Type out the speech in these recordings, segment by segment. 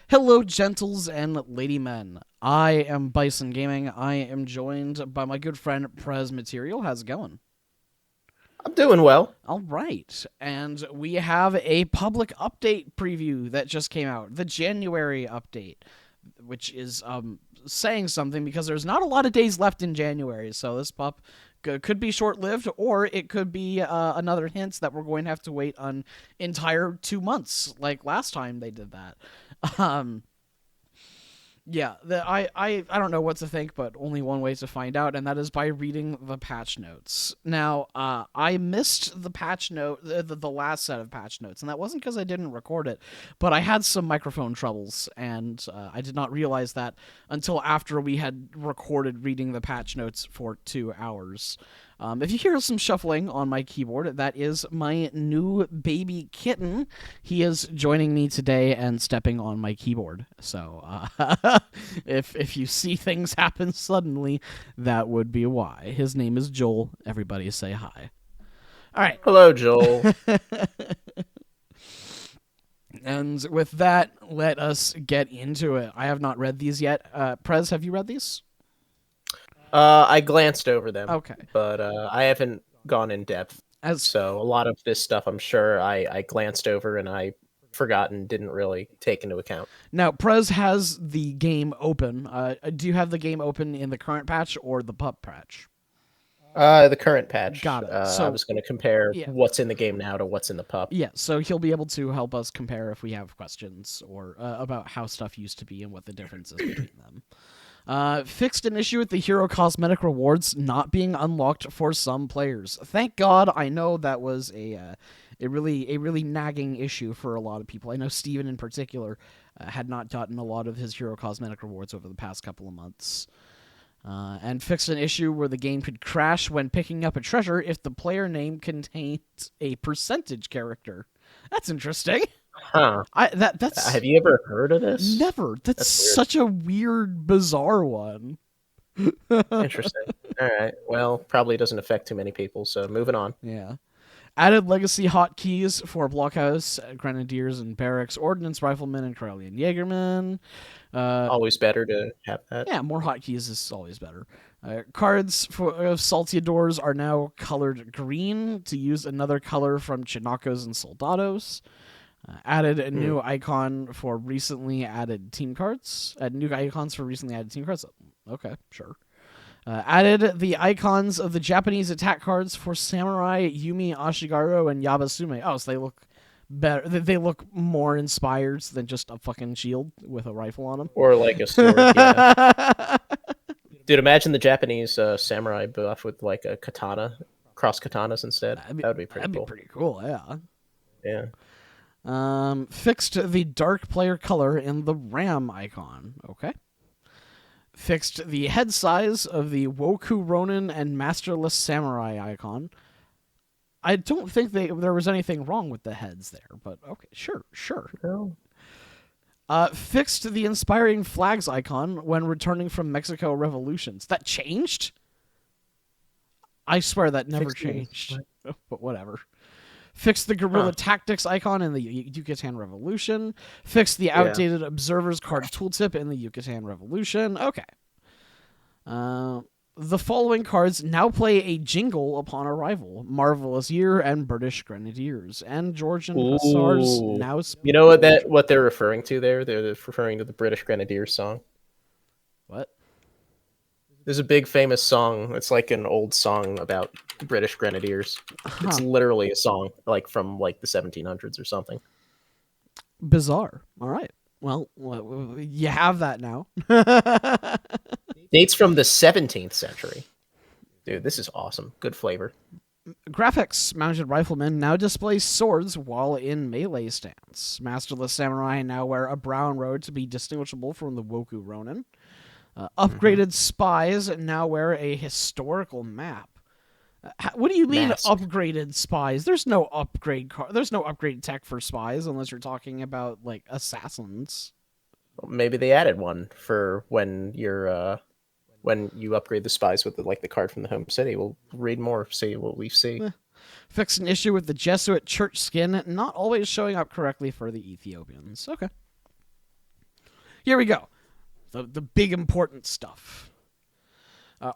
Hello, gentles and ladymen. I am Bison Gaming. I am joined by my good friend Prez Material. How's it going? I'm doing well. All right, and we have a public update preview that just came out, the January update, which is saying something because there's not a lot of days left in January, so this pup could be short-lived, or it could be another hint that we're going to have to wait an entire 2 months, like last time they did that. Um, Yeah, I don't know what to think, but only one way to find out, and that is by reading the patch notes. Now, I missed the patch note, the last set of patch notes, and that wasn't because I didn't record it, but I had some microphone troubles, and I did not realize that until after we had recorded reading the patch notes for 2 hours. If you hear some shuffling on my keyboard, that is my new baby kitten. He is joining me today and stepping on my keyboard. So if you see things happen suddenly, that would be why. His name is Joel. Everybody say hi. All right. Hello, Joel. And with that, let us get into it. I have not read these yet. Prez, have you read these? I glanced over them, Okay. but I haven't gone in depth. As So a lot of this stuff, I'm sure I glanced over and I forgot and didn't really take into account. Now, Prez has the game open. Do you have the game open in the current patch or the pup patch? The current patch. Got it. I So, was going to compare yeah. what's in the game now to what's in the pup. Yeah, so he'll be able to help us compare if we have questions or about how stuff used to be and what the difference is between them. Fixed an issue with the hero cosmetic rewards not being unlocked for some players. Thank God. I know that was a really nagging issue for a lot of people. I know Steven in particular had not gotten a lot of his hero cosmetic rewards over the past couple of months. And fixed an issue where the game could crash when picking up a treasure if the player name contained a percentage character. That's interesting. Huh. That's Have you ever heard of this? never. That's That's weird. such a weird, bizarre one. Interesting. All right. Well, probably doesn't affect too many people, so moving on. Yeah. Added legacy hotkeys for Blockhouse, Grenadiers and Barracks, Ordnance Riflemen, and Karelian Jaegermen. Always better to have that. Yeah, more hotkeys is always better. Cards for Salteadors are now colored green to use another color from Chinacos and Soldados. Added a new icon for recently added team cards. New icons for recently added team cards. Okay, sure. Added the icons of the Japanese attack cards for Samurai, Yumi, Ashigaru, and Yabasume. Oh, so they look better. They look more inspired than just a fucking shield with a rifle on them. Or like a sword, yeah. Dude, imagine the Japanese samurai buff with like a katana, cross katanas instead. That would be pretty that'd cool. be pretty cool, yeah. Yeah. Fixed the dark player color in the RAM icon. Okay. Fixed the head size of the Woku Ronin and Masterless Samurai icon. I don't think there was anything wrong with the heads there, but okay, sure. Well, Fixed the inspiring flags icon when returning from Mexico Revolutions. That changed? I swear that never changed. But whatever. Fixed the guerrilla tactics icon in the Yucatan Revolution. Fixed the outdated observers card tooltip in the Yucatan Revolution. Okay. The following cards now play a jingle upon arrival: Marvelous Year and British Grenadiers. And Georgian Hussars now speak. you know what they're referring to there? They're referring to the British Grenadiers song. What? There's a big famous song. It's like an old song about British Grenadiers. It's literally a song like from like the 1700s or something. Bizarre. All right. Well, you have that now. Dates from the 17th century. Dude, this is awesome. Good flavor. Graphics: Mounted Riflemen now display swords while in melee stance. Masterless Samurai now wear a brown robe to be distinguishable from the Woku Ronin. Upgraded spies now wear a historical map. What do you mean upgraded spies? There's no there's no upgraded tech for spies unless you're talking about like assassins. Maybe they added one for when you upgrade the spies with the card from the home city. We'll read more, see what we see. Fix an issue with the Jesuit church skin not always showing up correctly for the Ethiopians. Okay. Here we go. The big important stuff.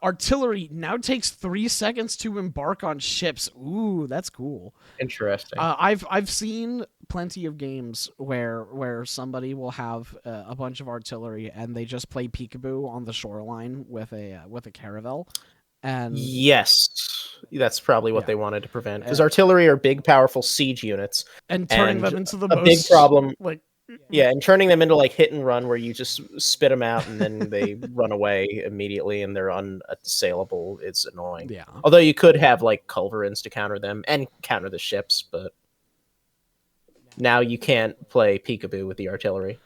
Artillery now takes 3 seconds to embark on ships. Ooh, that's cool. Interesting. I've seen plenty of games where somebody will have a bunch of artillery and they just play peekaboo on the shoreline with a caravel. And yes, that's probably what they wanted to prevent, because Uh, artillery are big, powerful siege units, and turning and them into the a most big problem. like Yeah, and turning them into like hit and run, where you just spit them out and then they run away immediately and they're unassailable. It's annoying. yeah. Although you could have like culverins to counter them and counter the ships, but now you can't play peekaboo with the artillery.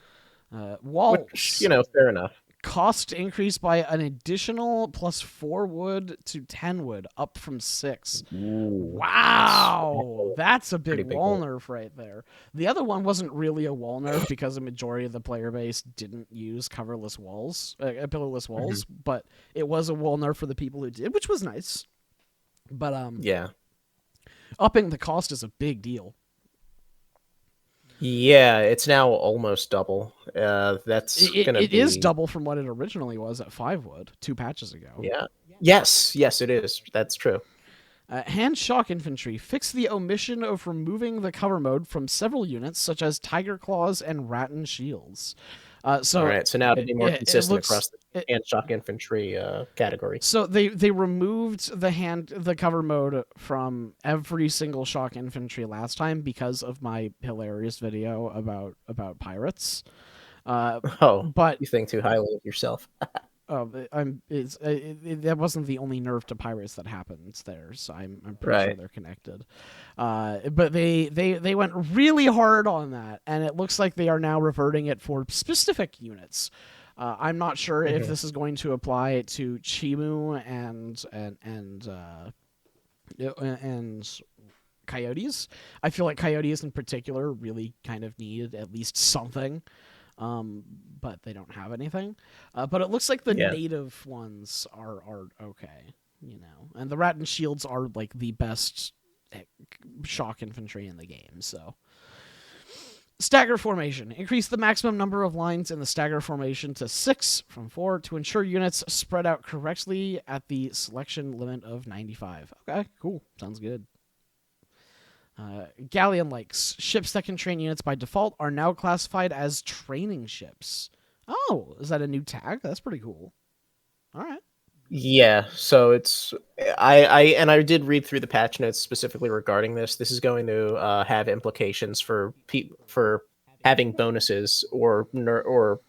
Walls. Which, fair enough. Cost increased by an additional +4 wood to 10 wood, up from 6. Ooh, Wow, that's a big big wall one. nerf right there. The other one wasn't really a wall nerf because a majority of the player base didn't use coverless walls, pillarless walls, but it was a wall nerf for the people who did, which was nice. But Yeah. upping the cost is a big deal. Yeah, it's now almost double. That's gonna It be... is double from what it originally was at 5 wood 2 patches ago. Yeah. Yes, it is. That's true. Hand shock infantry fix the omission of removing the cover mode from several units, such as tiger claws and rattan shields. All right, so now to be more consistent across the hand shock infantry category. So they removed the cover mode from every single shock infantry last time because of my hilarious video about pirates. But you think too highly of yourself. that wasn't the only nerf to pirates that happens there, so I'm pretty sure they're connected. But they went really hard on that, and it looks like they are now reverting it for specific units. I'm not sure if this is going to apply to Chimu and coyotes. I feel like coyotes in particular really kind of need at least something. But they don't have anything. But it looks like the native ones are okay, and the rattan shields are like the best shock infantry in the game. So, stagger formation: increase the maximum number of lines in the stagger formation to 6 from 4 to ensure units spread out correctly at the selection limit of 95. Okay, cool, sounds good. Galleon likes ships that can train units by default are now classified as training ships. Oh, is that a new tag? That's pretty cool. All right. Yeah, so it's I did read through the patch notes specifically regarding this. This is going to have implications for having bonuses or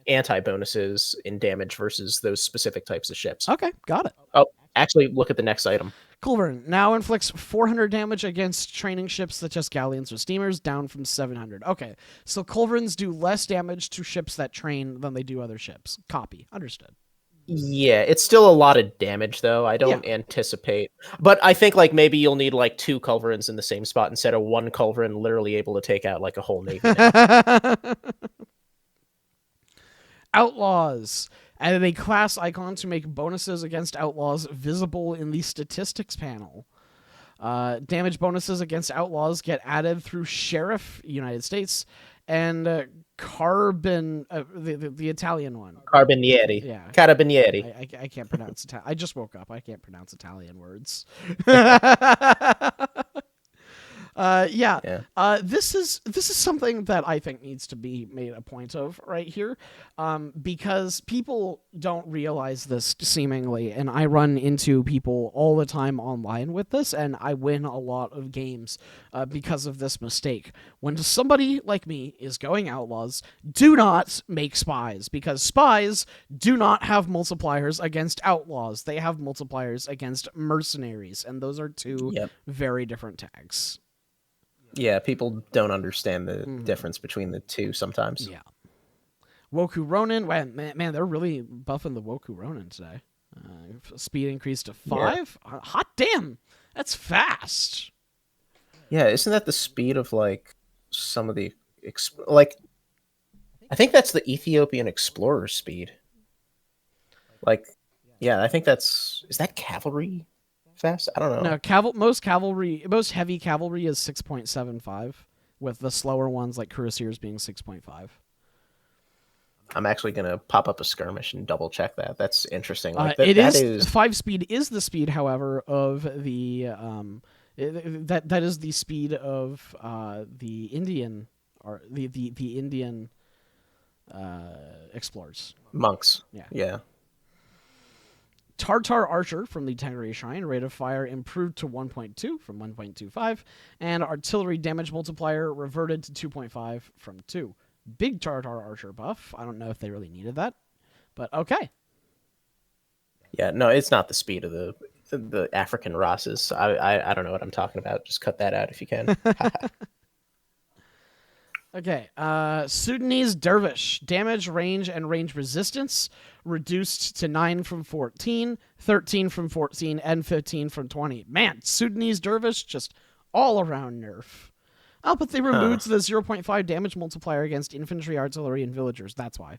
anti bonuses in damage versus those specific types of ships. Okay, got it. Oh, actually, look at the next item. Culverin now inflicts 400 damage against training ships such as galleons or steamers, down from 700. Okay, so culverins do less damage to ships that train than they do other ships. Copy. Understood. Yeah, it's still a lot of damage, though. I don't anticipate... But I think like maybe you'll need like 2 culverins in the same spot instead of 1 culverin literally able to take out like a whole navy. Outlaws. Added a class icon to make bonuses against outlaws visible in the statistics panel. Damage bonuses against outlaws get added through Sheriff, United States, and Carbon, the Italian one. Carabinieri. Yeah. Carabinieri. I can't pronounce Italian. I just woke up. I can't pronounce Italian words. This is something that I think needs to be made a point of right here, because people don't realize this seemingly, and I run into people all the time online with this, and I win a lot of games because of this mistake. When somebody like me is going outlaws, do not make spies, because spies do not have multipliers against outlaws. They have multipliers against mercenaries, and those are two very different tags. Yeah, people don't understand the difference between the two sometimes. Yeah. Woku Ronin, man, they're really buffing the Woku Ronin today. Speed increased to 5. Yeah. Hot damn, that's fast. Yeah, isn't that the speed of like some of the I think that's the Ethiopian explorer speed. Like, yeah, I think is that cavalry fast? I don't know. No, most heavy cavalry is 6.75, with the slower ones like cuirassiers being 6.5. I'm actually gonna pop up a skirmish and double check that. That's interesting. Like It that is is 5 speed is the speed, however, of the that is the speed of the Indian or the Indian explorers. monks. Yeah. Yeah. Tartar Archer from the Tenere Shrine, rate of fire improved to 1.2 from 1.25, and artillery damage multiplier reverted to 2.5 from 2. Big Tartar Archer buff. I don't know if they really needed that, but okay. Yeah. No, it's not the speed of the African Rosses. I don't know what I'm talking about. Just cut that out if you can. Okay, Sudanese Dervish. Damage, range, and range resistance reduced to 9 from 14, 13 from 14, and 15 from 20. Man, Sudanese Dervish, just all around nerf. Oh, but they removed the 0.5 damage multiplier against infantry, artillery, and villagers. That's why.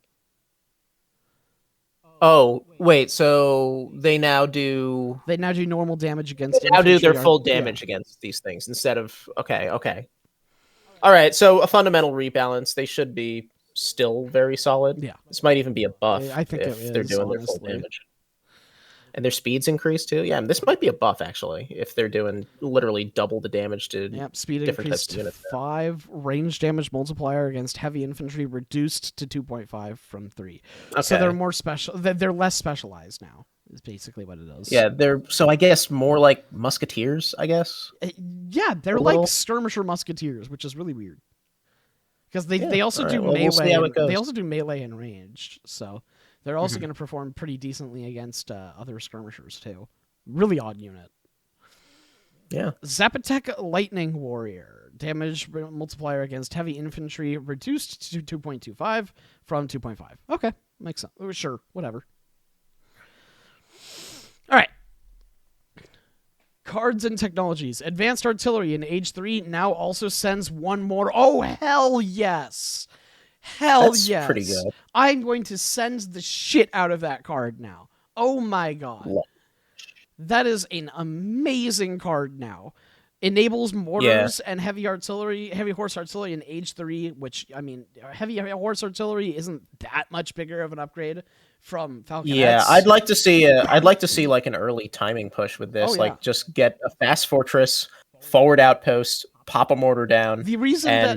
Oh, wait, so they now do normal damage against they now do infantry. their full damage against these things instead of okay. All right, so a fundamental rebalance. They should be still very solid. Yeah. This might even be a buff I think if they're doing their full honestly. damage. And their speeds increase too. Yeah, this might be a buff actually if they're doing literally double the damage to speed different increased types of units. 5, range damage multiplier against heavy infantry reduced to 2.5 from 3. Okay. So they're more special. They're less specialized now. Is basically what it is. Yeah, they're so I guess more like musketeers. I guess. Yeah, they're like skirmisher musketeers, which is really weird. Because they also do melee. They also do melee and ranged. So they're also going to perform pretty decently against other skirmishers too. Really odd unit. Yeah. Zapotec Lightning Warrior. Damage multiplier against heavy infantry reduced to 2.25 from 2.5. Okay, makes sense. Sure, whatever. All right. Cards and technologies. Advanced artillery in Age 3 now also sends one more. Oh, hell yes. That's yes. Pretty good. I'm going to send the shit out of that card now. Oh my god. That is an amazing card now. Enables mortars and heavy horse artillery in Age 3, which, I mean, heavy horse artillery isn't that much bigger of an upgrade from Falconet. Yeah, I'd like to see like an early timing push with this. Like just get a fast fortress, forward outpost, pop a mortar down,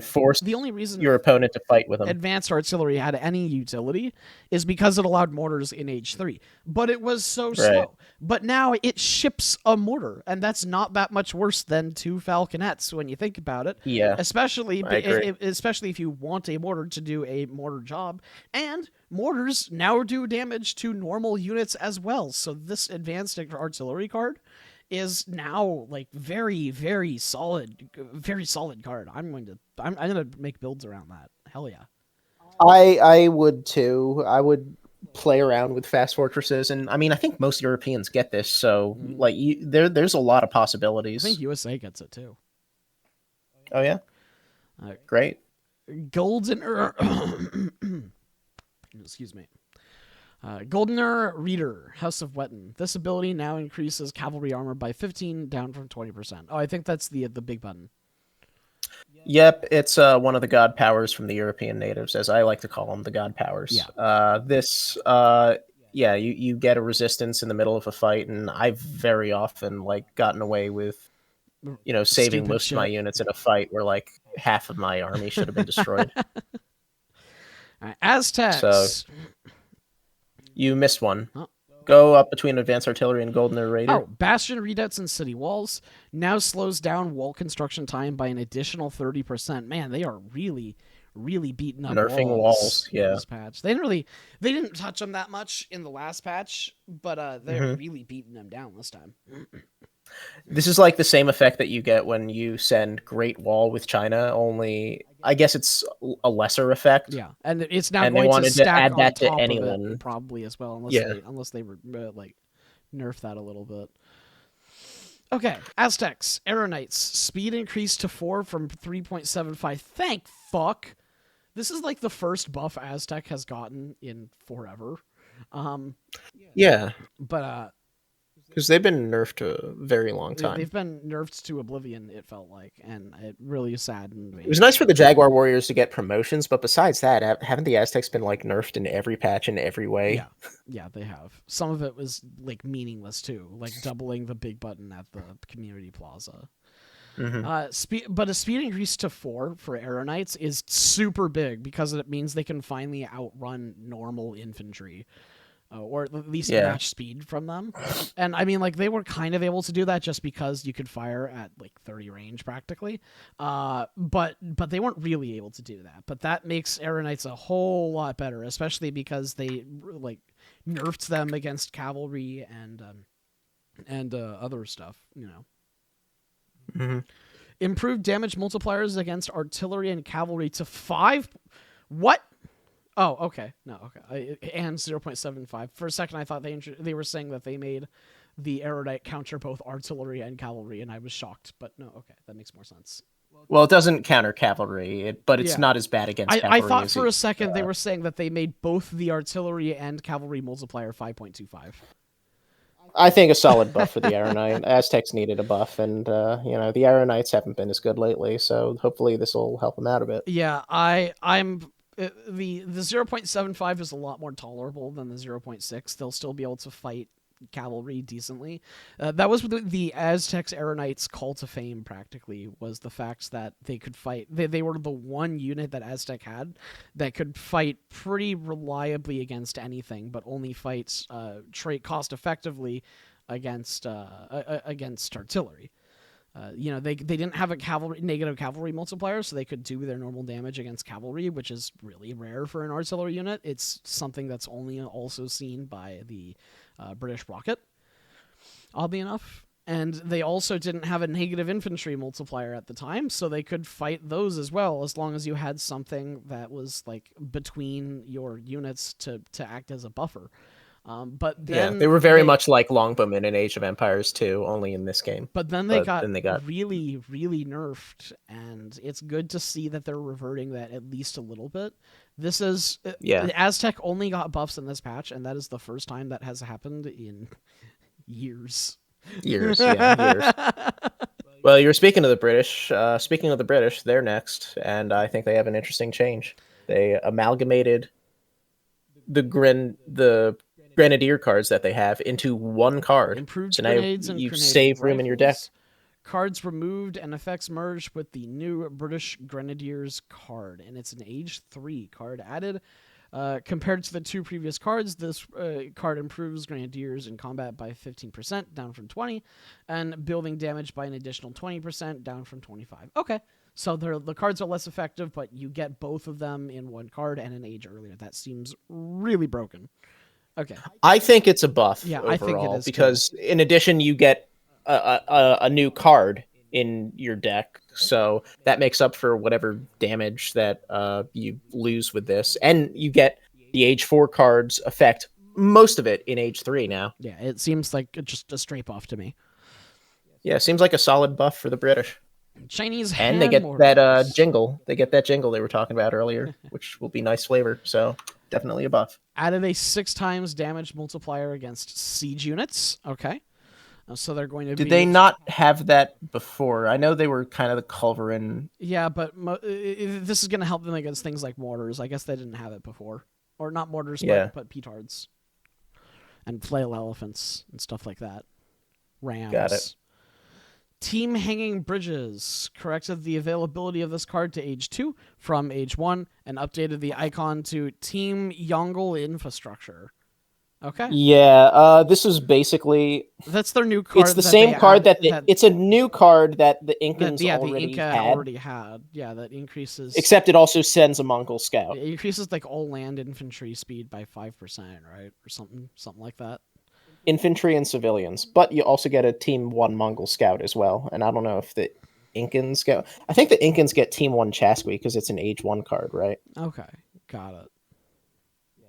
force the only reason your opponent to fight with them. Advanced artillery had any utility is because it allowed mortars in Age 3. But it was so slow. But now it ships a mortar, and that's not that much worse than 2 Falconets when you think about it. Yeah. Especially if you want a mortar to do a mortar job. And mortars now do damage to normal units as well. So this advanced artillery card is now like very, very solid card. I'm gonna make builds around that. Hell yeah. I would too. I would play around with fast fortresses, and I mean I think most Europeans get this, so like there's a lot of possibilities. I think USA gets it too. Oh yeah? Great. Golden excuse me. Goldener Reader, House of Wetton. This ability now increases cavalry armor by 15, down from 20%. Oh, I think that's the big button. Yep, it's one of the god powers from the European natives, as I like to call them, the god powers. Yeah. You get a resistance in the middle of a fight, and I've very often like gotten away with, saving most of my units in a fight where like half of my army should have been destroyed. Aztecs. So you missed one. Oh. Go up between advanced artillery and Goldener Raider. Oh, bastion redoubts and city walls now slows down wall construction time by an additional 30%. Man, they are really, really beating up nerfing walls. Yeah. This patch. They didn't touch them that much in the last patch, but they're really beating them down this time. This is like the same effect that you get when you send Great Wall with China, only I guess it's a lesser effect. Yeah, and it's now going to stack to add that to anyone probably as well, unless they like nerf that a little bit. Okay, Aztecs, Arrow Knights, speed increased to 4 from 3.75. Thank fuck. This is like the first buff Aztec has gotten in forever. Yeah, but Because they've been nerfed a very long time. They've been nerfed to oblivion, it felt like, and it really saddened me. It was nice for the Jaguar Warriors to get promotions, but besides that, haven't the Aztecs been like nerfed in every patch in every way? Yeah, they have. Some of it was like meaningless too, like doubling the big button at the community plaza. But a speed increase to 4 for Arrow Knights is super big because it means they can finally outrun normal infantry. Or at least match speed from them. And I mean, like, they were kind of able to do that just because you could fire at like 30 range practically. But they weren't really able to do that. But that makes Arrow Knights a whole lot better, especially because they like nerfed them against cavalry and other stuff, you know. Improved damage multipliers against artillery and cavalry to 5. What? Oh, okay. No, okay. And 0.75. For a second, I thought they were saying that they made the Erudite counter both artillery and cavalry, and I was shocked. But no, okay. That makes more sense. Well, it doesn't counter cavalry, but it's not as bad against cavalry. I thought for a second they were saying that they made both the artillery and cavalry multiplier 5.25. I think a solid buff for the Arrow Knight. Aztecs needed a buff, and the Arrow Knights haven't been as good lately, so hopefully this will help them out a bit. Yeah, I'm the 0.75 is a lot more tolerable than the 0.6. They'll still be able to fight cavalry decently. That was the Aztecs Arrow Knights' call to fame, practically, was the fact that they could fight. They were the one unit that Aztec had that could fight pretty reliably against anything, but only fights trait cost effectively against artillery. They didn't have a negative cavalry multiplier, so they could do their normal damage against cavalry, which is really rare for an artillery unit. It's something that's only also seen by the British rocket, oddly enough. And they also didn't have a negative infantry multiplier at the time, so they could fight those as well, as long as you had something that was like between your units to act as a buffer. But then they were very much like Longbowmen in Age of Empires 2, only in this game. But then they got really, really nerfed, and it's good to see that they're reverting that at least a little bit. This is Aztec only got buffs in this patch, and that is the first time that has happened in years. Years. Well, you were speaking of the British. Speaking of the British, they're next, and I think they have an interesting change. They amalgamated the Grenadier cards that they have into one card. Improved so now grenades and you save room in your deck. Cards removed and effects merged with the new British Grenadiers card, and it's an Age 3 card added. Compared to the two previous cards, this card improves Grenadiers in combat by 15%, down from 20, and building damage by an additional 20%, down from 25. Okay, so the cards are less effective, but you get both of them in one card and an age earlier. That seems really broken. Okay. I think it's a buff overall, I think it is because in addition you get a new card in your deck, so that makes up for whatever damage that you lose with this, and you get the Age 4 cards affect most of it in Age 3 now. Yeah, it seems like just a straight buff to me. Yeah, it seems like a solid buff for the British. Chinese and they get that jingle. They get that jingle they were talking about earlier, which will be nice flavor. So definitely a buff. Added a 6 times damage multiplier against siege units. Okay. So they're going to Did they not have that before? I know they were kind of the culverin. Yeah, but this is going to help them against things like mortars. I guess they didn't have it before. Or not mortars, but petards. And flail elephants and stuff like that. Rams. Got it. Team Hanging Bridges corrected the availability of this card to Age 2 from Age 1 and updated the icon to Team Yongle Infrastructure. Okay. Yeah, this is basically... That's their new card. It's the same card it's a new card that the Incans already had. Yeah, that increases... Except it also sends a Mongol scout. It increases like all land infantry speed by 5%, right? Or something like that. Infantry and civilians, but you also get a Team 1 Mongol scout as well. And I don't know if the Incans get... I think the Incans get Team 1 Chasqui because it's an Age 1 card, right? Okay, got it.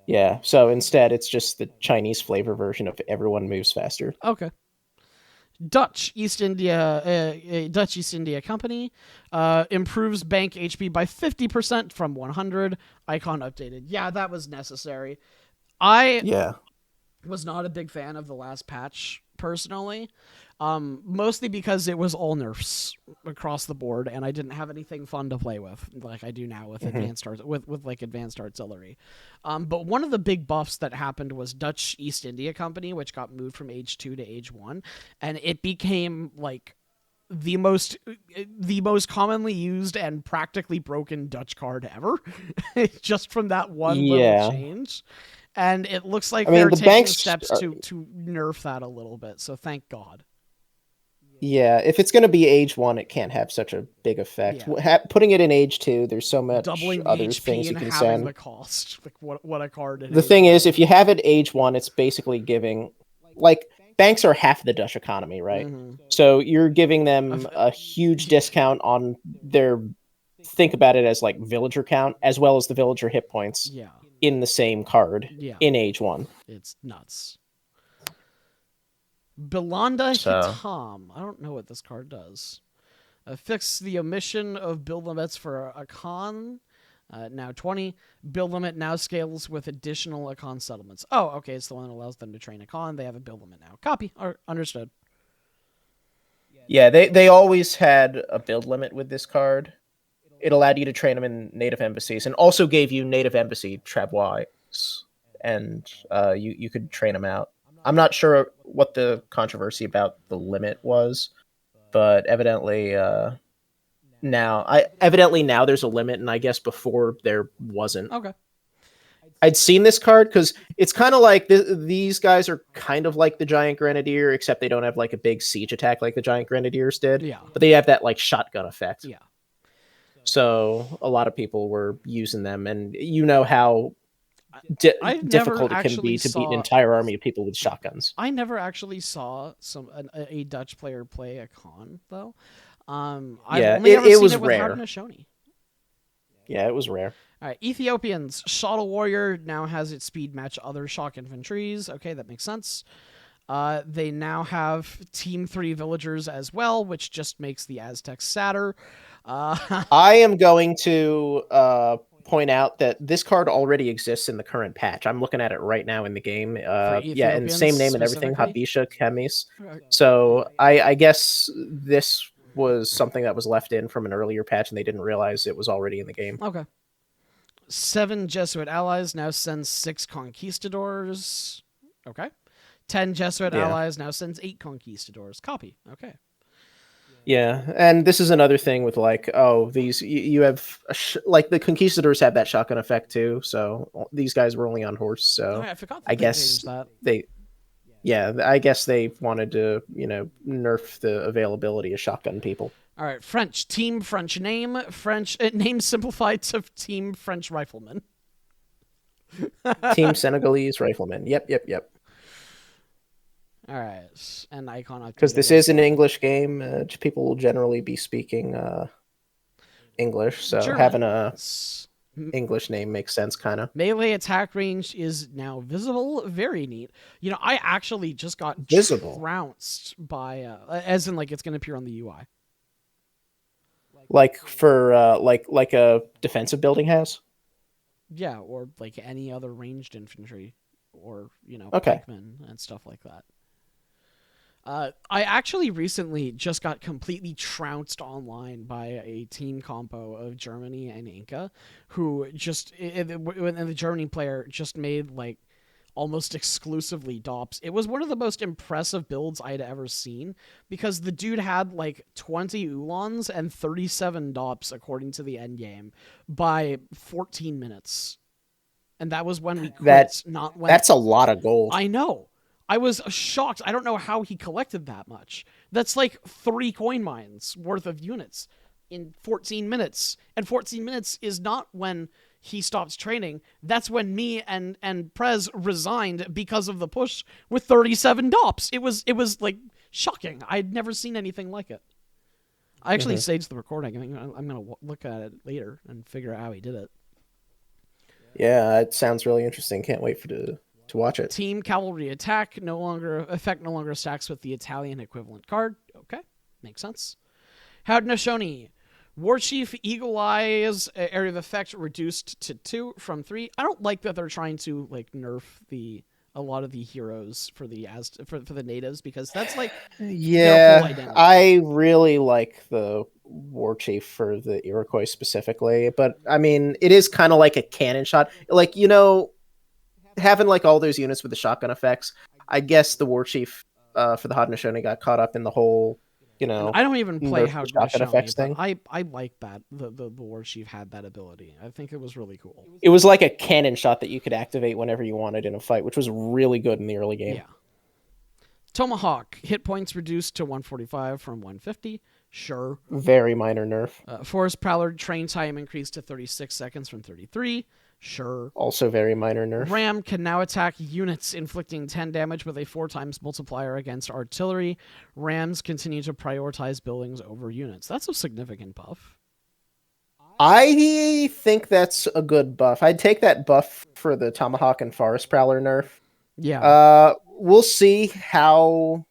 Yeah, so instead it's just the Chinese flavor version of everyone moves faster. Okay. Dutch East India Company improves bank HP by 50% from 100. Icon updated. Yeah, that was necessary. I was not a big fan of the last patch personally. Mostly because it was all nerfs across the board, and I didn't have anything fun to play with like I do now with advanced arts with like advanced artillery. But one of the big buffs that happened was Dutch East India Company, which got moved from Age 2 to Age 1, and it became like the most commonly used and practically broken Dutch card ever, just from that one little Yeah. change. And it looks like I mean, they're the taking banks steps are, to nerf that a little bit. So thank God. yeah, if it's going to be age 1, it can't have such a big effect. Yeah. Putting it in age 2, there's so much Doubling the other HP things you and can having send. the cost. Like what a card in The age thing is, one. if you have it age 1, it's basically giving, like, banks are half the Dutch economy, right? Mm-hmm. So you're giving them a huge discount on their, think about it as like villager count, as well as the villager hit points Yeah. in the same card Yeah. in age 1. It's nuts. Belanda So Hitam. I don't know what this card does. Fix the omission of build limits for a con. Now 20. Build limit now scales with additional Akon settlements. Oh, okay. It's the one that allows them to train Akon. They have a build limit now. Copy. Or understood. yeah, they always had a build limit with this card. It allowed you to train them in native embassies, and also gave you native embassy travois, and you could train them out. I'm not sure what the controversy about the limit was, but evidently now there's a limit, and I guess before there wasn't. Okay. I'd seen this card because it's kind of like these guys are kind of like the Giant Grenadier, except they don't have like a big siege attack like the Giant Grenadiers did. Yeah. But they have that like shotgun effect. Yeah. So a lot of people were using them, and you know how I difficult it can be to beat an entire army of people with shotguns. I never actually saw a Dutch player play a con though. I've only ever seen was it with rare. Haudenosaunee. Yeah, it was rare. All right, Ethiopians. Shuttle Warrior now has its speed match other shock infantries. Okay, that makes sense. They now have Team 3 villagers as well, which just makes the Aztecs sadder. I am going to point out that this card already exists in the current patch. I'm looking at it right now in the game. Yeah, and same name and everything, Habisha Chemis. So I guess this was something that was left in from an earlier patch, and they didn't realize it was already in the game. Okay. 7 Jesuit allies now sends 6 conquistadors. Okay. 10 Jesuit allies now sends 8 conquistadors. Copy. Okay. Yeah, and this is another thing with like, these you have like the conquistadors have that shotgun effect too. So these guys were only on horse. So I forgot. I guess that. I guess they wanted to nerf the availability of shotgun people. All right, French team, French name, French name simplified to Team French Riflemen. Team Senegalese Riflemen. Yep. All right, and icon because this is an English game. People will generally be speaking English, so German. having a English name makes sense, kind of. Melee attack range is now visible. Very neat. You know, I actually just got trounced by, as in like it's going to appear on the UI. Like for like a defensive building has. Yeah, or like any other ranged infantry, or okay, pikemen and stuff like that. I actually recently just got completely trounced online by a team compo of Germany and Inca, who just and the Germany player just made like almost exclusively DOPS. It was one of the most impressive builds I had ever seen, because the dude had like 20 Ulans and 37 DOPS according to the end game by 14 minutes. And that was when we quit, not when... That's a lot of gold. I know. I was shocked. I don't know how he collected that much. That's like 3 coin mines worth of units in 14 minutes. And 14 minutes is not when he stops training. That's when me and Prez resigned because of the push with 37 DOPS. It was like shocking. I'd never seen anything like it. I actually saved the recording. I'm going to look at it later and figure out how he did it. Yeah, it sounds really interesting. Can't wait to watch it. Team cavalry attack no longer stacks with the Italian equivalent card. Okay, makes sense. Haudenosaunee. War Chief Eagle Eyes area of effect reduced to 2 from 3. I don't like that they're trying to like nerf the a lot of the heroes for the for the natives, because that's like their whole Yeah, identity. I really like the war chief for the Iroquois specifically, but I mean, it is kind of like a cannon shot. Like, having like all those units with the shotgun effects. I guess the war chief for the Haudenosaunee got caught up in the whole, And I don't even play nerf the shotgun effects Haudenosaunee, but thing. I like that the war chief had that ability. I think it was really cool. It was like a cannon shot that you could activate whenever you wanted in a fight, which was really good in the early game. Yeah. Tomahawk, hit points reduced to 145 from 150. Sure. Very minor nerf. Forest Prowler train time increased to 36 seconds from 33. Sure. Also very minor nerf. Ram can now attack units, inflicting 10 damage with a 4 times multiplier against artillery. Rams continue to prioritize buildings over units. That's a significant buff. I think that's a good buff. I'd take that buff for the Tomahawk and Forest Prowler nerf. Yeah. We'll see how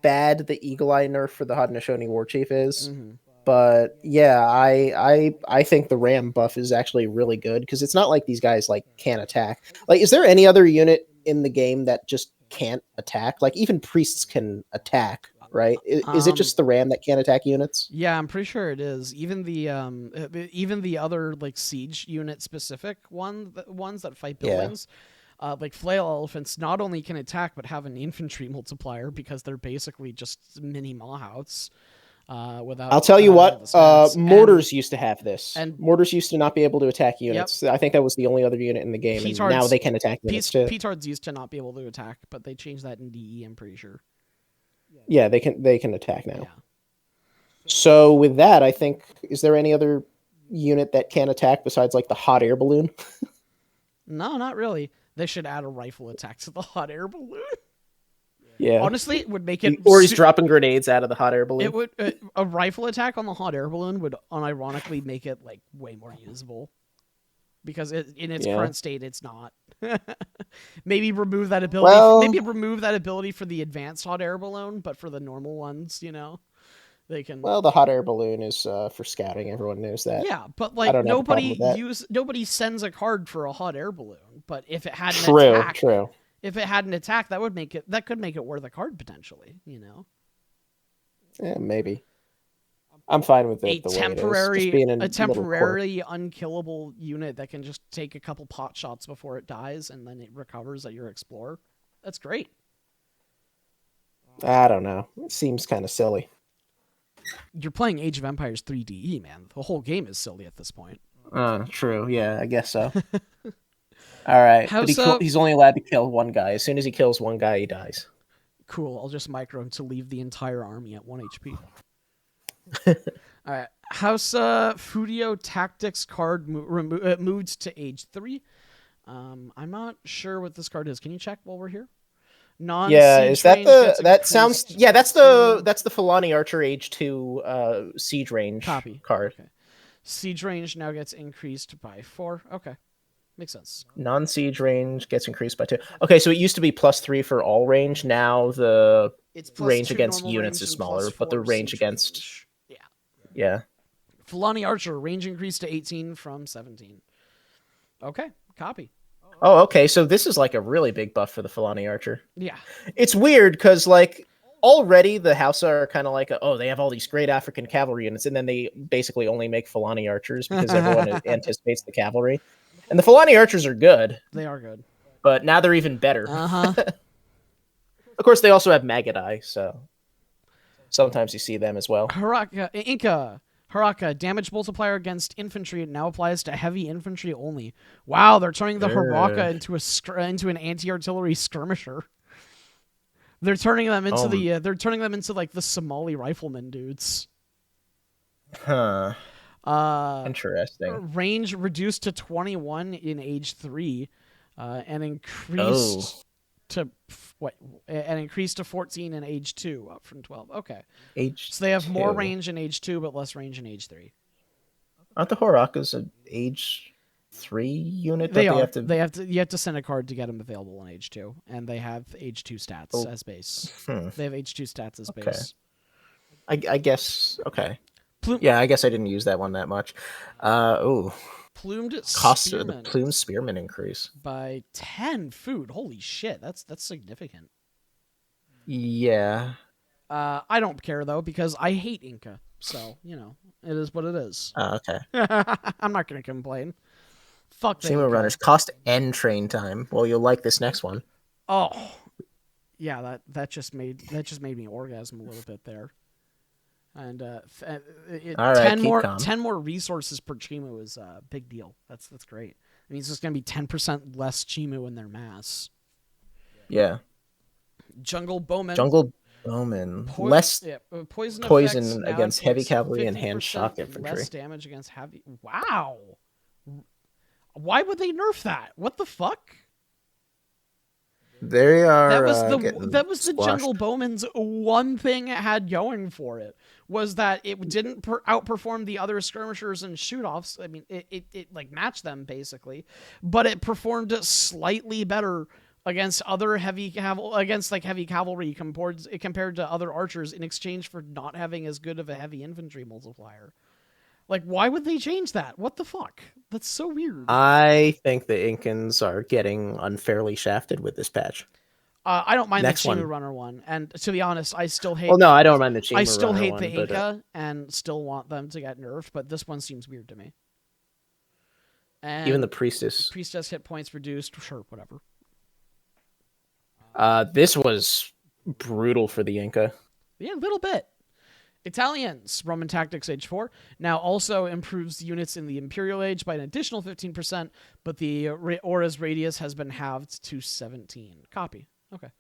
bad the Eagle Eye nerf for the Haudenosaunee War Chief is. Mm-hmm. But yeah, I think the Ram buff is actually really good, because it's not like these guys like can't attack. Like, is there any other unit in the game that just can't attack? Like, even priests can attack, right? Is it just the Ram that can't attack units? Yeah, I'm pretty sure it is. Even the other like siege unit specific ones that fight buildings. Yeah. Like flail elephants not only can attack but have an infantry multiplier, because they're basically just mini Mahouts. Without, I'll tell you what, mortars used to have this. And mortars used to not be able to attack units. Yep. I think that was the only other unit in the game. And now they can attack units too. Petards used to not be able to attack, but they changed that in DE, I'm pretty sure. Yeah, they can attack now. Yeah. So with that, I think, is there any other unit that can attack besides like the hot air balloon? No, not really. They should add a rifle attack to the hot air balloon. Yeah. Honestly, it would make it... Or he's dropping grenades out of the hot air balloon. It would a rifle attack on the hot air balloon would unironically make it like way more usable. Because in its current state, it's not. Maybe remove that ability. Maybe remove that ability for the advanced hot air balloon, but for the normal ones, they can. Well, the hot air balloon is for scouting. Everyone knows that. Yeah, but like nobody sends a card for a hot air balloon. But if it had an attack, if it had an attack, that could make it worth a card potentially. Yeah, maybe. I'm fine with it. A temporary unkillable unit that can just take a couple pot shots before it dies and then it recovers at your explorer. That's great. I don't know. It seems kind of silly. You're playing Age of Empires 3 DE, man. The whole game is silly at this point. True. Yeah, I guess so. All right. But he's only allowed to kill one guy. As soon as he kills one guy, he dies. Cool. I'll just micro him to leave the entire army at 1 HP. All right. House Fudio Tactics card moved to age 3. I'm not sure what this card is. Can you check while we're here? Is that that sounds that's the Falconet Archer age 2 siege range card. Okay. Siege range now gets increased by 4. Okay. Makes sense. Non-siege range gets increased by 2. Okay, so it used to be +3 for all range. Now the range against units is smaller, but the range against range. Yeah. Falconet Archer range increased to 18 from 17. Okay, copy. Oh, okay. So this is like a really big buff for the Falconet Archer. Yeah. It's weird because like already the Hausa are kind of like, they have all these great African cavalry units, and then they basically only make Falconet Archers because everyone anticipates the cavalry. And the Falconet Archers are good. They are good. But now they're even better. Uh-huh. Of course, they also have Magadai, so sometimes you see them as well. Haraka, damage multiplier against infantry now applies to heavy infantry only. Wow, they're turning the Haraka into an anti-artillery skirmisher. They're turning them into like the Somali riflemen dudes. Huh. Interesting. Range reduced to 21 in age 3, and increased to 14 in age 2, up from 12. Okay. So they have more range in age 2, but less range in age 3. Aren't the Horakas an age 3 unit? You have to send a card to get them available in age 2, and they have age 2 stats as base. They have age 2 stats as base. I guess. Okay. Yeah, I guess I didn't use that one that much. Plumed Cost of the spearmint plume spearmint increase. by 10 food. Holy shit, that's significant. Yeah. I don't care though because I hate Inca, so you know it is what it is. Okay. I'm not gonna complain. Fuck the Chimo Inca. runners cost N train time. Well, you'll like this next one. Oh, yeah, that just made me orgasm a little bit there. And All right, 10 keep more calm. 10 more resources per Chimu is a big deal. That's great. It means there's going to be 10% less Chimu in their mass. Yeah. Jungle Bowman. Jungle Bowman. Less poison poison effects against now heavy inflicts cavalry and hand 50% shock infantry. less damage against heavy. Wow. Why would they nerf that? What the fuck? They are. That was the squashed. Jungle Bowman's one thing it had going for it was that it didn't outperform the other skirmishers and shoot-offs. I mean, it like matched them basically, but it performed slightly better against other heavy cavalry compared to other archers in exchange for not having as good of a heavy infantry multiplier. Like, why would they change that? What the fuck? That's so weird. I think the Incans are getting unfairly shafted with this patch. I don't mind Next the Chimu one. Runner one, and to be honest, I still hate. Well, no, I don't mind the Chimo I still Runner hate one, the but, Inca and still want them to get nerfed, but this one seems weird to me. And even the Priestess. Priestess hit points reduced. Sure, whatever. This was brutal for the Inca. Yeah, a little bit. Italians, Roman Tactics Age 4, now also improves units in the Imperial Age by an additional 15%, but the aura's radius has been halved to 17. Copy. Okay.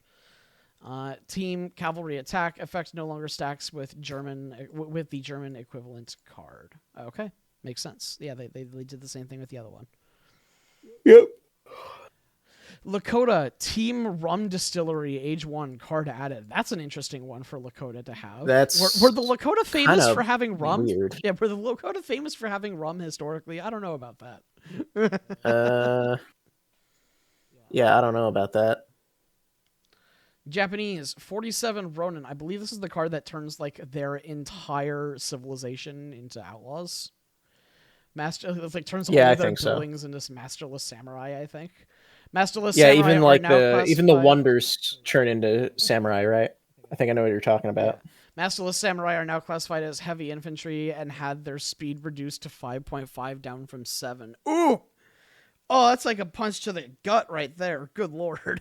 Team Cavalry Attack effect no longer stacks with the German equivalent card. Okay, makes sense. Yeah, they did the same thing with the other one. Yep. Lakota Team Rum Distillery Age 1 card added. That's an interesting one for Lakota to have. That's were the Lakota famous for having rum? Weird. Yeah, were the Lakota famous for having rum historically? I don't know about that. Yeah, I don't know about that. Japanese 47 Ronin. I believe this is the card that turns like their entire civilization into outlaws. Turns all of their buildings into masterless samurai, I think. Masterless samurai even like even the wonders turn into samurai, right? I think I know what you're talking about. Yeah. Masterless samurai are now classified as heavy infantry and had their speed reduced to 5.5 down from 7. Ooh! Oh, that's like a punch to the gut right there. Good lord.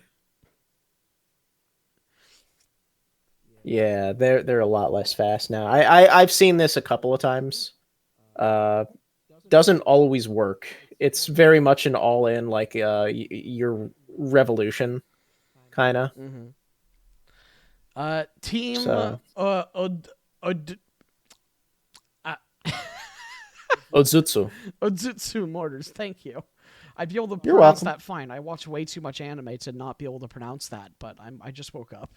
Yeah, they're a lot less fast now. I've seen this a couple of times. Doesn't always work. It's very much an all-in, like your revolution, kind of. Mm-hmm. Team Odzutsu. Odzutsu mortars. Thank you. I'd be able to pronounce that fine. I watch way too much anime to not be able to pronounce that, but I just woke up.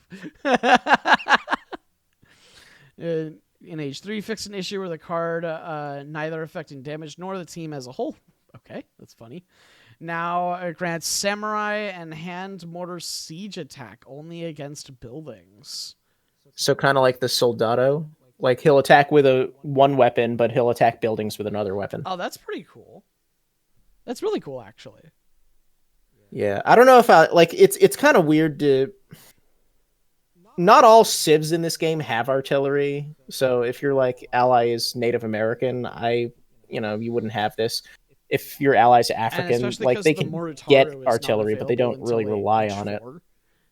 In Age 3, fixed an issue where the card neither affecting damage nor the team as a whole. Okay, that's funny. Now it grants samurai and hand mortar siege attack only against buildings. So kind of like the soldado. Like he'll attack with one weapon, but he'll attack buildings with another weapon. Oh, that's pretty cool. That's really cool, actually. Yeah, I don't know if it's kind of weird to. Not all civs in this game have artillery, so if your like ally is Native American, you wouldn't have this. If your ally's African, like they can get artillery, but they don't really rely on it.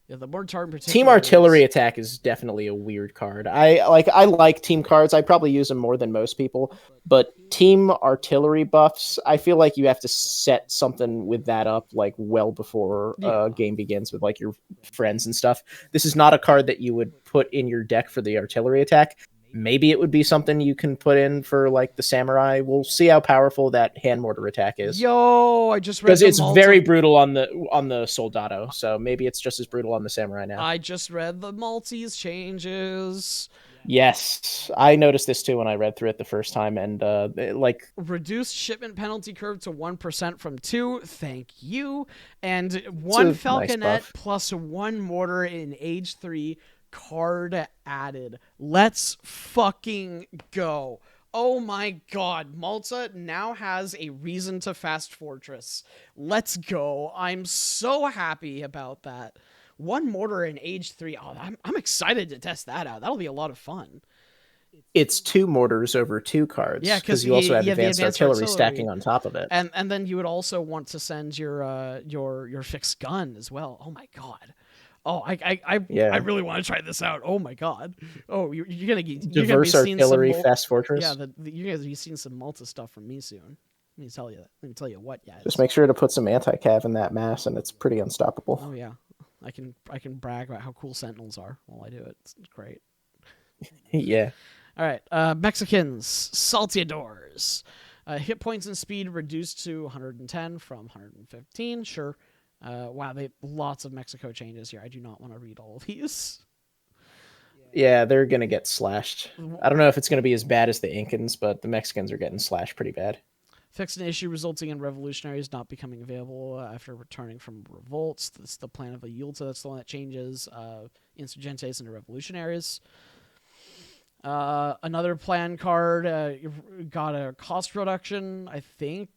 Yeah, the Mortar in particular. Team Artillery Attack is definitely a weird card. I like team cards. I probably use them more than most people. But team artillery buffs, I feel like you have to set something with that up like well before game begins with like your friends and stuff. This is not a card that you would put in your deck for the artillery attack. Maybe it would be something you can put in for like the samurai. We'll see how powerful that hand mortar attack is. Yo, I just read because it's very brutal on the soldado, so maybe it's just as brutal on the samurai now. I just read the Maltese changes. Yes, I noticed this too when I read through it the first time, and like reduced shipment penalty curve to 1% from 2. Thank you, and 1 Falconet nice plus 1 mortar in Age 3. Card added. Let's fucking go. Oh my god, Malta now has a reason to fast fortress. Let's go. I'm so happy about that. One mortar in age 3. Oh, I'm excited to test that out. That'll be a lot of fun. It's 2 mortars over 2 Yeah, cards because because you also have you have the advanced advanced artillery artillery. stacking on top of it. And then you would also want to send your fixed gun as well. Oh my god. Oh, I Yeah. really want to try this out. Oh my god. Oh, you're gonna be Diverse seeing some artillery, fast yeah. fortress. You're gonna be seeing some Malta stuff from me soon. Let me tell you that. Let me tell you what, Just guys. make sure to put some anti-cav in that mass, and it's pretty Oh unstoppable. yeah, I can brag about how cool Sentinels are while I do it. It's great. Yeah. All right, Mexicans, Salteadors. Hit points and speed reduced to 110 from 115. Sure. Wow, they lots of Mexico changes here. I do not want to read all of these. Yeah, they're gonna get slashed. I don't know if it's gonna be as bad as the Incans, but the Mexicans are getting slashed pretty bad. Fixed an issue resulting in revolutionaries not becoming available after returning from revolts. This is the plan of the Yulta. That's the one that changes insurgentes into revolutionaries. Another plan card got a cost reduction. I think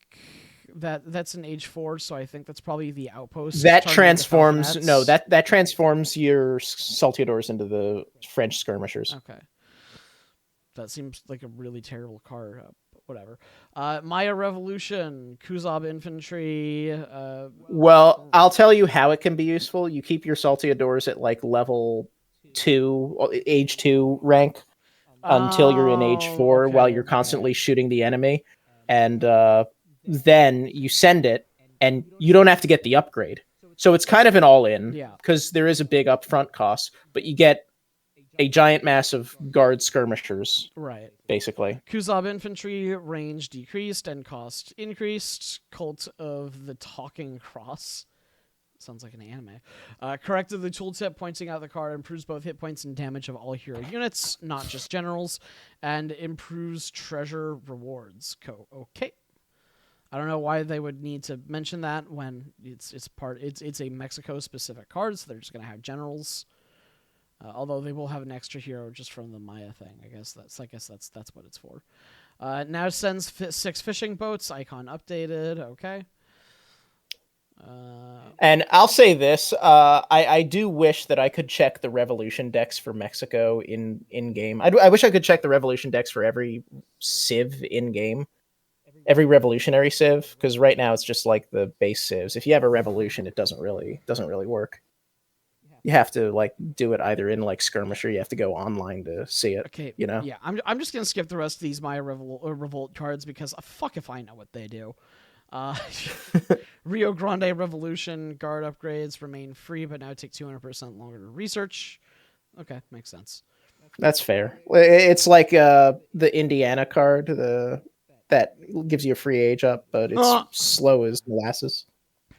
that's an age 4, so I think that's probably the outpost. That targeting the transforms no, Falconets. that transforms your Salteadors into the French skirmishers. Okay. That seems like a really terrible card. But whatever. Maya Revolution, Kuzab Infantry. Well, I'll tell you how it can be useful. You keep your Salteadors at like level 2, age 2 rank until you're in age Oh, 4 while okay, you're okay. constantly shooting the enemy. And then you send it, and you don't have to get the upgrade. So it's kind of an all in Yeah. because there is a big upfront cost, but you get a giant mass of guard skirmishers, Right. basically. Kuzab Infantry, range decreased and cost increased. Cult of the Talking Cross. Sounds like an anime. Corrected the tooltip, pointing out the card improves both hit points and damage of all hero units, not just generals, and improves treasure rewards. Okay. I don't know why they would need to mention that when it's a Mexico specific card, so they're just gonna have generals. Although they will have an extra hero just from the Maya thing. I guess that's what it's for. Now sends 6 fishing boats. Icon updated. Okay. And I'll say this: I do wish that I could check the Revolution decks for Mexico in game. I wish I could check the Revolution decks for every civ in game, every revolutionary civ, because right now it's just like the base civs. If you have a revolution, it doesn't really work. You have to like do it either in like skirmish or you have to go online to see it. Okay. You know. Yeah. I'm just gonna skip the rest of these Maya Revolt cards because fuck if I know what they do. Uh, Rio Grande Revolution guard upgrades remain free, but now take 200% longer to research. Okay, makes sense. That's fair. It's like the Indiana card, that gives you a free age up, but it's slow as molasses.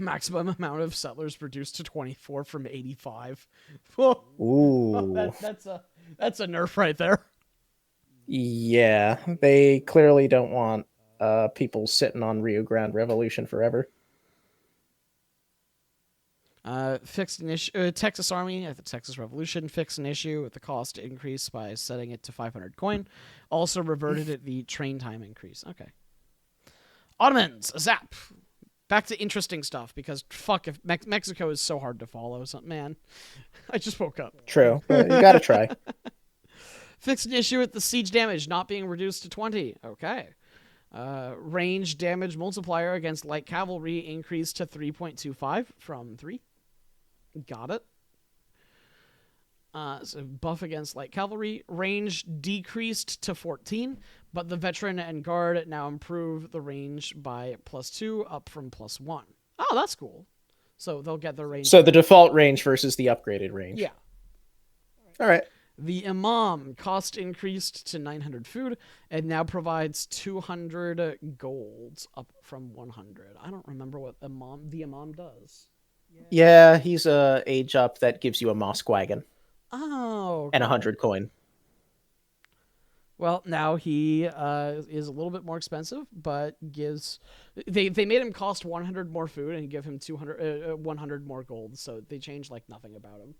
Maximum amount of settlers reduced to 24 from 85. Whoa. Ooh. That's a nerf right there. Yeah, they clearly don't want people sitting on Rio Grande Revolution forever. Fixed an issue. Texas Army at the Texas Revolution fixed an issue with the cost increase by setting it to 500 coin. Also reverted it the train time increase. Okay. Ottomans, a zap. Back to interesting stuff because fuck if Mexico is so hard to follow. So, man, I just woke up. True, but you gotta try. Fixed an issue with the siege damage not being reduced to 20. Okay. Range damage multiplier against light cavalry increased to 3.25 from 3. Got it. So buff against light cavalry. Range decreased to 14, but the veteran and guard now improve the range by +2, up from +1. Oh, that's cool. So they'll get their range. So the default range versus the upgraded range. Yeah. All right. The Imam cost increased to 900 food and now provides 200 golds, up from 100. I don't remember what the Imam does. Yeah, he's a age up that gives you a mosque wagon. Oh, okay. And 100 coin. Well, now he is a little bit more expensive, but gives they made him cost 100 more food and give him 100 more gold. So they changed like nothing about him.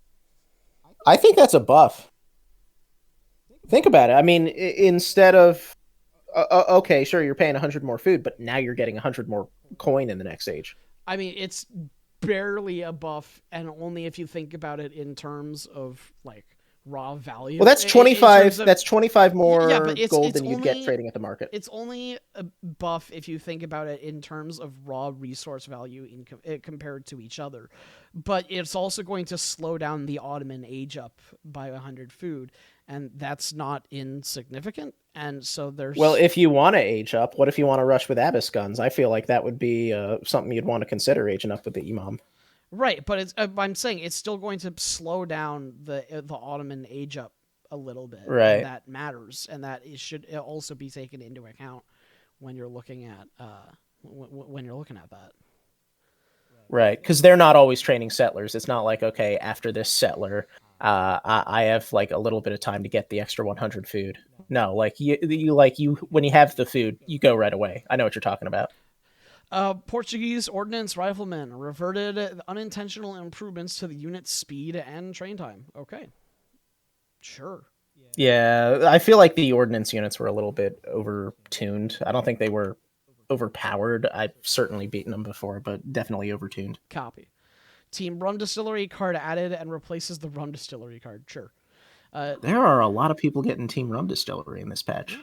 I think that's a buff. Think about it. I mean, instead of Okay, sure, you're paying 100 more food, but now you're getting 100 more coin in the next age. I mean, it's barely a buff, and only if you think about it in terms of like raw value. Well, that's In 25. terms of That's 25 yeah, but more gold than you'd get trading at the market. it's only a buff if you think about it in terms of raw resource value compared to each other. But it's also going to slow down the Ottoman age up by 100 food, and that's not insignificant. And so there's Well, if you want to age up, what if you want to rush with Abyss guns? I feel like that would be something you'd want to consider aging up with the Imam. right, but it's I'm saying it's still going to slow down the Ottoman age up a little bit, and Right. that matters, and that it should also be taken into account when you're looking at when you're looking at that. Right, because they're not always training settlers. It's not like, okay, after this settler, I have like a little bit of time to get the extra 100 food. No, like you when you have the food, you go right away. I know what you're talking about. Portuguese ordnance riflemen reverted unintentional improvements to the unit's speed and train time. Okay, sure. Yeah, I feel like the ordnance units were a little bit overtuned. I don't think they were overpowered. I've certainly beaten them before, but definitely overtuned. Copy. Team Rum Distillery card added and replaces the Rum Distillery card. Sure. There are a lot of people getting Team Rum Distillery in this patch.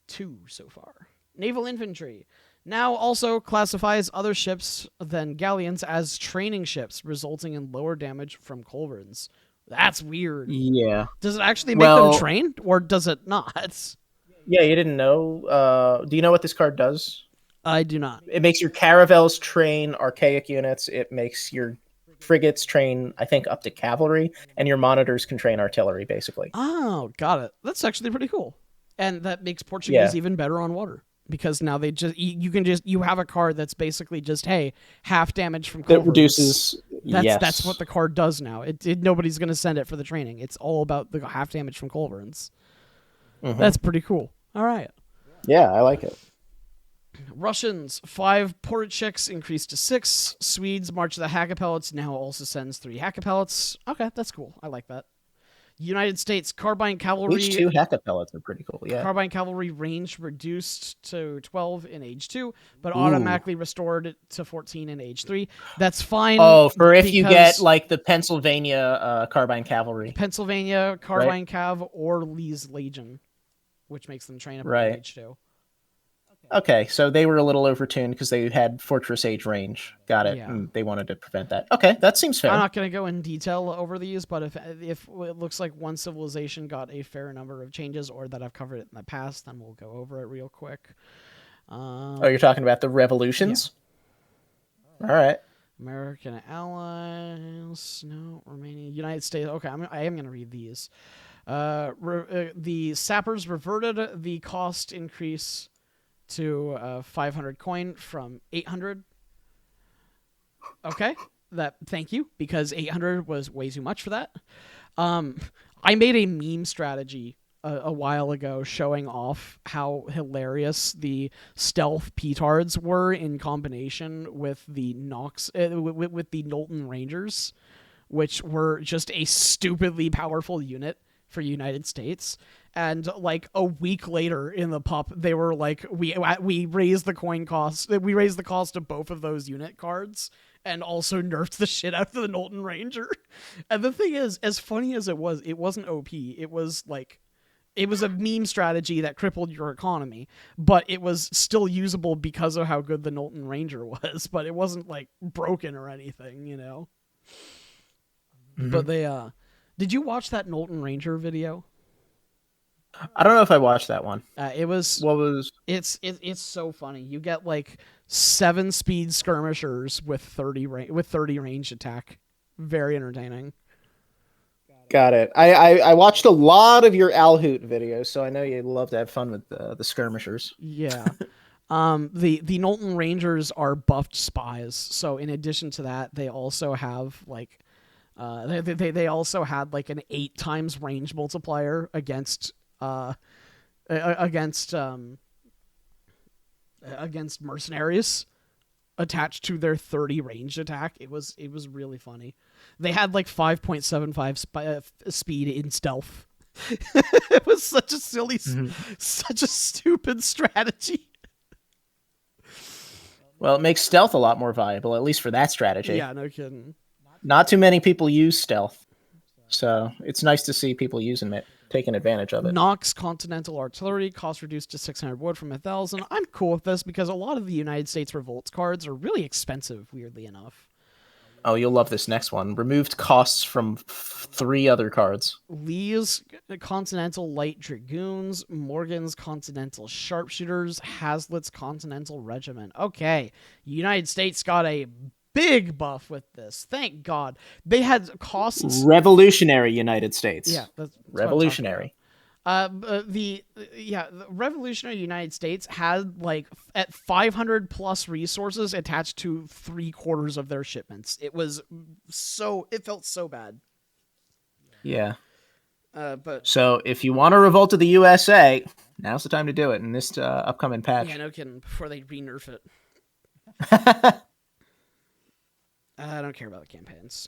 2 so far. Naval infantry now also classifies other ships than galleons as training ships, resulting in lower damage from culverins. That's weird. Yeah. Does it actually make them train, or does it not? Yeah, you didn't know. Do you know what this card does? I do not. It makes your caravels train archaic units. It makes your frigates train, I think, up to cavalry, and your monitors can train artillery, basically. Oh, got it. That's actually pretty cool. And that makes Portuguese even better on water. Because now they just you have a card that's basically just, hey, half damage from culverins. That reduces. That's what the card does now. Nobody's going to send it for the training. It's all about the half damage from culverins. Mm-hmm. That's pretty cool. All right. Yeah, I like it. Russians, 5 portage checks increased to 6. Swedes, March of the Hackapellets, now also sends 3 Hackapellets. Okay, that's cool. I like that. United States, Carbine Cavalry. Each 2 Hackapellets are pretty cool, yeah. Carbine Cavalry range reduced to 12 in age 2, but automatically restored to 14 in age 3. That's fine. Oh, for if you get, like, the Pennsylvania Carbine Cavalry. Pennsylvania Carbine Cav or Lee's Legion, which makes them train up in age 2. Okay, so they were a little overtuned because they had Fortress Age range. Got it. Yeah. They wanted to prevent that. Okay, that seems fair. I'm not going to go in detail over these, but if it looks like one civilization got a fair number of changes, or that I've covered it in the past, then we'll go over it real quick. You're talking about the revolutions? Yeah. All right. American allies, no, Romania, United States. Okay, I am going to read these. The sappers reverted the cost increase to 500 coin from 800. Okay, thank you, because 800 was way too much for that. I made a meme strategy a while ago showing off how hilarious the stealth petards were in combination with the Nox with the Knowlton Rangers, which were just a stupidly powerful unit for United States. And like a week later in the pup, they were like, we raised the coin cost. We raised the cost of both of those unit cards, and also nerfed the shit out of the Knowlton Ranger. And the thing is, as funny as it wasn't OP. It was a meme strategy that crippled your economy, but it was still usable because of how good the Knowlton Ranger was. But it wasn't like broken or anything, you know. Mm-hmm. But they did you watch that Knowlton Ranger video? I don't know if I watched that one. It's so funny. You get like 7 speed skirmishers with 30 range attack. Very entertaining. Got it. I watched a lot of your Alhoot videos, so I know you love to have fun with the skirmishers. Yeah. The Knowlton Rangers are buffed spies, so in addition to that, they also have like they also had like an 8 times range multiplier against mercenaries attached to their 30 range attack. It was really funny. They had like 5.75 speed in stealth. It was such a silly, Mhm. such a stupid strategy. Well, it makes stealth a lot more valuable, at least for that strategy. Yeah, no kidding. Not too many people use stealth, so it's nice to see people using it, taking advantage of it. Nox Continental Artillery, cost reduced to 600 wood from 1,000. I'm cool with this because a lot of the United States Revolts cards are really expensive, weirdly enough. Oh, you'll love this next one. Removed costs from 3 other cards. Lee's Continental Light Dragoons, Morgan's Continental Sharpshooters, Hazlitt's Continental Regiment. Okay, United States got a big buff with this. Thank God. They had costs. Revolutionary United States. Yeah, that's revolutionary. The Revolutionary United States had like at 500 plus resources attached to 3/4 of their shipments. It felt so bad. Yeah. But so if you want to revolt to the USA, now's the time to do it in this upcoming patch. yeah, no kidding. Before they re-nerf it, I don't care about the campaigns.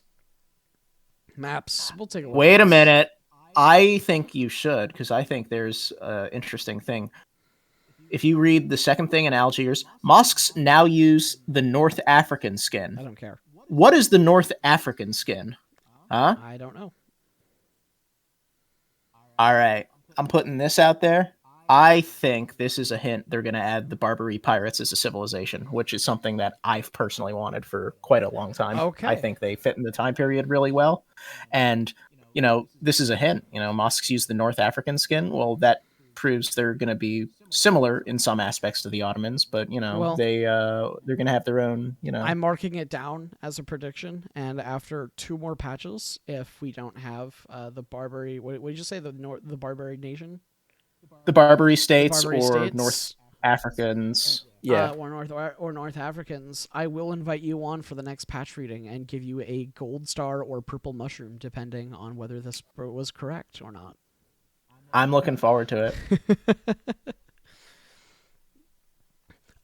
Maps. We'll take a look. Wait a minute. I think you should, because I think there's an interesting thing. If you read the second thing in Algiers, mosques now use the North African skin. I don't care. What is the North African skin? Huh? I don't know. All right. I'm putting this out there. I think this is a hint they're going to add the Barbary pirates as a civilization, which is something that I've personally wanted for quite a long time. Okay. I think they fit in the time period really well. And, this is a hint. Mosques use the North African skin. Well, that proves they're going to be similar in some aspects to the Ottomans, but, they're going to have their own, I'm marking it down as a prediction, and after 2 more patches, if we don't have the Barbary... What did you say? The Barbary nation? The Barbary states Barbary or states. North Africans. Yeah. Or North Africans. I will invite you on for the next patch reading and give you a gold star or purple mushroom, depending on whether this was correct or not. I'm looking forward to it.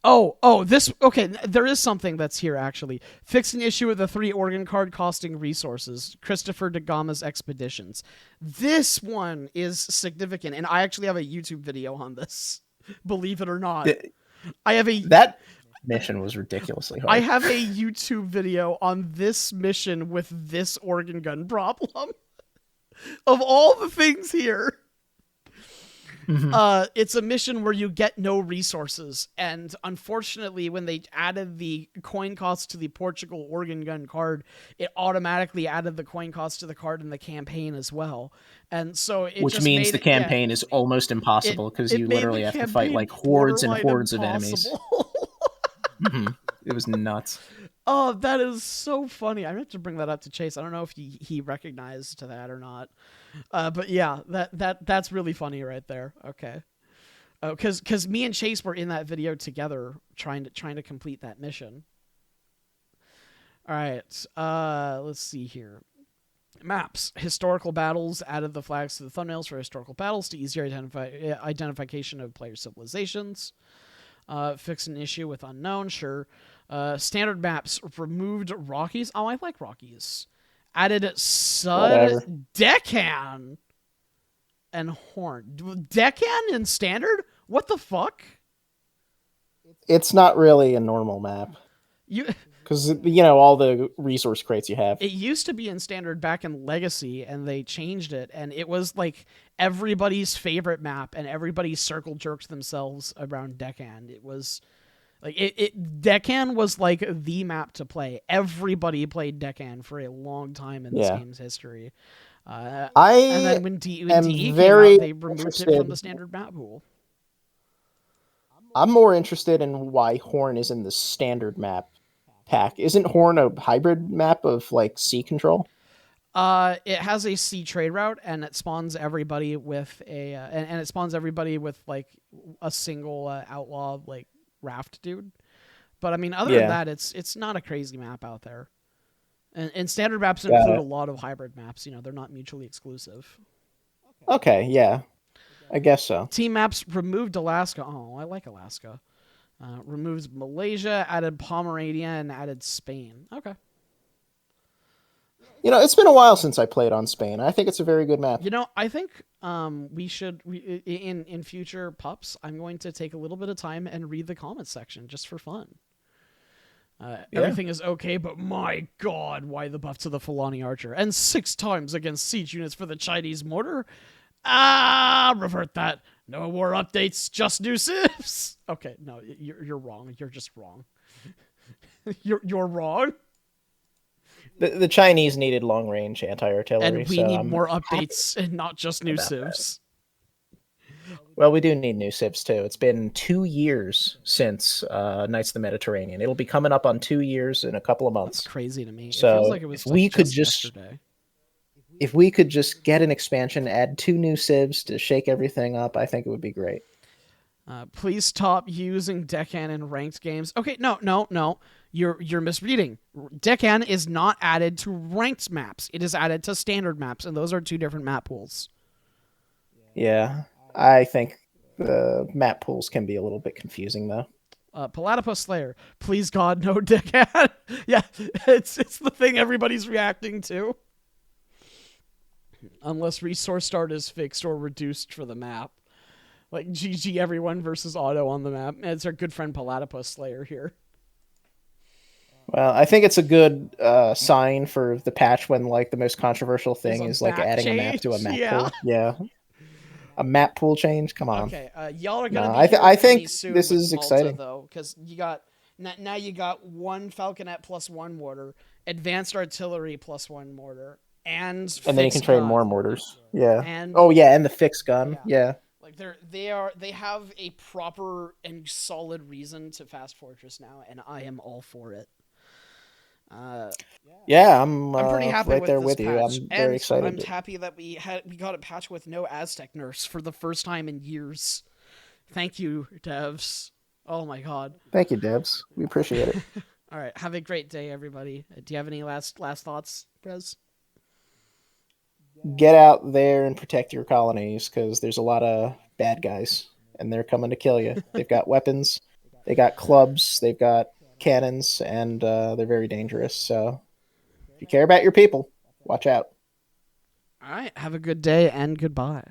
Okay, there is something that's here, actually. Fix an issue with the 3 organ card costing resources. Christopher de Gama's Expeditions. This one is significant, and I actually have a YouTube video on this. Believe it or not. That mission was ridiculously hard. I have a YouTube video on this mission with this organ gun problem. Of all the things here. Mm-hmm. It's a mission where you get no resources, and unfortunately when they added the coin cost to the Portugal organ gun card, it automatically added the coin cost to the card in the campaign as well, and so which means the campaign is almost impossible because you literally have to fight like hordes and hordes of enemies. Mm-hmm. It was nuts. Oh, that is so funny. I meant to bring that up to Chase. I don't know if he recognized to that or not. But yeah, that's really funny right there. Okay. Because me and Chase were in that video together trying to complete that mission. All right. Let's see here. Maps. Historical battles. Added the flags to the thumbnails for historical battles to easier identification of player civilizations. Fix an issue with unknown. Sure. Standard maps. Removed Rockies. Oh, I like Rockies. Added Sud, Deccan, and Horn. Deccan in Standard? What the fuck? It's not really a normal map. Because, all the resource crates you have. It used to be in Standard back in Legacy, and they changed it, and it was like everybody's favorite map, and everybody circle jerked themselves around Deccan. It was... Deccan was like the map to play. Everybody played Deccan for a long time in this game's history. And then when DE came out, they removed it from the standard map pool. I'm more interested in why Horn is in the standard map pack. Isn't Horn a hybrid map of like sea control? It has a sea trade route, and it spawns everybody with and it spawns everybody with like a single outlaw like raft dude. But I mean, other than that, it's not a crazy map out there. And standard maps include a lot of hybrid maps. They're not mutually exclusive. Okay, yeah. I guess so. Team maps removed Alaska. Oh, I like Alaska. Removes Malaysia, added Pomerania, and added Spain. Okay. It's been a while since I played on Spain. I think it's a very good map. I think in future pups, I'm going to take a little bit of time and read the comments section just for fun. Yeah. Everything is okay, but my god, why the buff to the Falconet archer? And 6 times against siege units for the Chinese mortar? Revert that. No more updates, just new civs. Okay, no, you're wrong. You're just wrong. you're wrong. The Chinese needed long range anti artillery, And we need more updates and not just new civs. Well, we do need new civs too. It's been 2 years since Knights of the Mediterranean. It'll be coming up on 2 years in a couple of months. That's crazy to me. So it feels like it was if we could yesterday. If we could just get an expansion, add 2 new civs to shake everything up, I think it would be great. Please stop using Deccan in ranked games. Okay, no. You're misreading. Deccan is not added to ranked maps. It is added to standard maps, and those are 2 different map pools. Yeah, I think the map pools can be a little bit confusing, though. Platypus Slayer, please God, no Deccan. Yeah, it's the thing everybody's reacting to. Unless resource start is fixed or reduced for the map. Like GG everyone versus auto on the map. It's our good friend Platypus Slayer here. Well, I think it's a good sign for the patch when like the most controversial thing is like adding a map to a map pool. Yeah. A map pool change? Come on. Okay, y'all are gonna be I think soon this is Malta, exciting though, because you got now you got 1 Falconet plus 1 mortar, advanced artillery plus 1 mortar, and then you can train more mortars. Yeah. And and the fixed gun. Yeah. Like they have a proper and solid reason to fast fortress now, and I am all for it. I'm pretty happy right with there this with you. patch. I'm very excited. I'm happy that we got a patch with no Aztec nerfs for the first time in years. Thank you, devs. Oh my god. Thank you, devs. We appreciate it. All right, have a great day, everybody. Do you have any last thoughts, Prez? Get out there and protect your colonies because there's a lot of bad guys and they're coming to kill you. They've got weapons, they got clubs, they've got cannons, and they're very dangerous. So if you care about your people, watch out. All right, have a good day and goodbye.